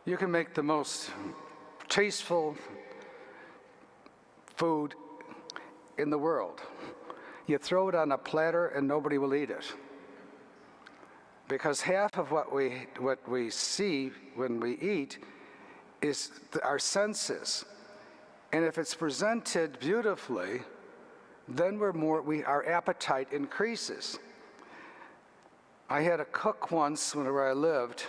You can make the most tasteful food in the world. You throw it on a platter and nobody will eat it. Because half of what we see when we eat is our senses. And if it's presented beautifully, then our appetite increases. I had a cook once where I lived,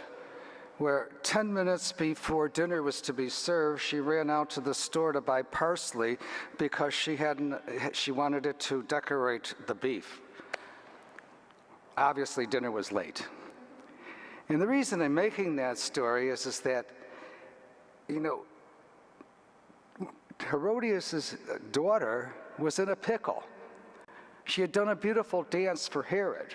where 10 minutes before dinner was to be served, she ran out to the store to buy parsley because she wanted it to decorate the beef. Obviously, dinner was late. And the reason I'm making that story is that, Herodias' daughter was in a pickle. She had done a beautiful dance for Herod.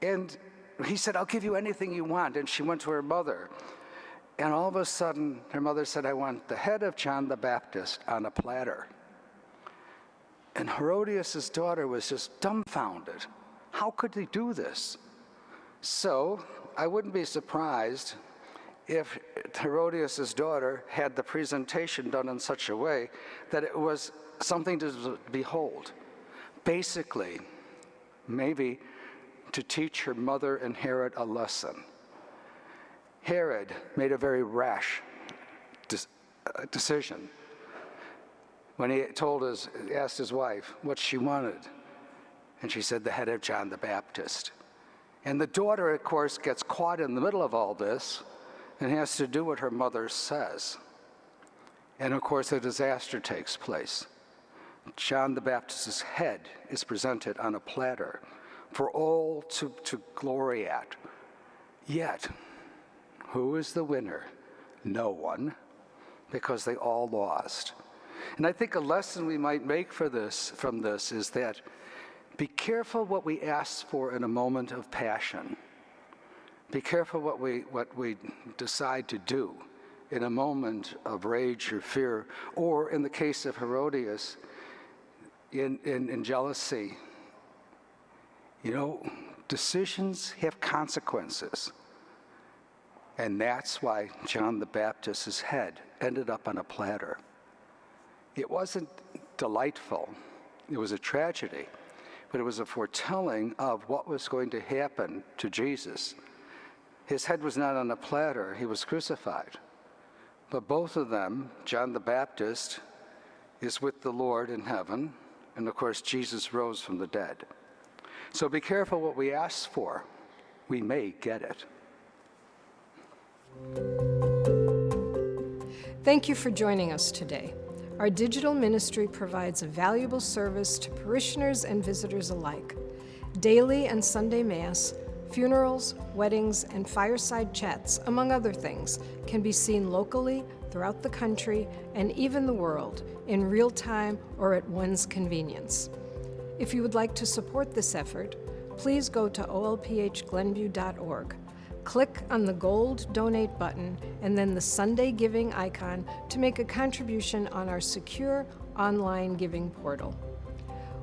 And he said, "I'll give you anything you want." And she went to her mother. And all of a sudden, her mother said, "I want the head of John the Baptist on a platter." And Herodias' daughter was just dumbfounded. How could they do this? So I wouldn't be surprised if Herodias' daughter had the presentation done in such a way that it was something to behold. Basically, maybe to teach her mother and Herod a lesson. Herod made a very rash decision when he asked his wife what she wanted. And she said, the head of John the Baptist. And the daughter, of course, gets caught in the middle of all this and has to do what her mother says. And of course, a disaster takes place. John the Baptist's head is presented on a platter for all to glory at. Yet, who is the winner? No one, because they all lost. And I think a lesson we might make from this is that be careful what we ask for in a moment of passion. Be careful what we decide to do in a moment of rage or fear, or in the case of Herodias, in jealousy. Decisions have consequences. And that's why John the Baptist's head ended up on a platter. It wasn't delightful. It was a tragedy. But it was a foretelling of what was going to happen to Jesus. His head was not on a platter. He was crucified. But both of them, John the Baptist is with the Lord in heaven. And of course, Jesus rose from the dead. So be careful what we ask for. We may get it. Thank you for joining us today. Our digital ministry provides a valuable service to parishioners and visitors alike. Daily and Sunday Mass, funerals, weddings, and fireside chats, among other things, can be seen locally, throughout the country, and even the world, in real time or at one's convenience. If you would like to support this effort, please go to olphglenview.org. Click on the gold donate button and then the Sunday giving icon to make a contribution on our secure online giving portal.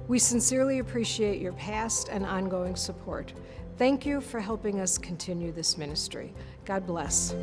We sincerely appreciate your past and ongoing support. Thank you for helping us continue this ministry. God bless.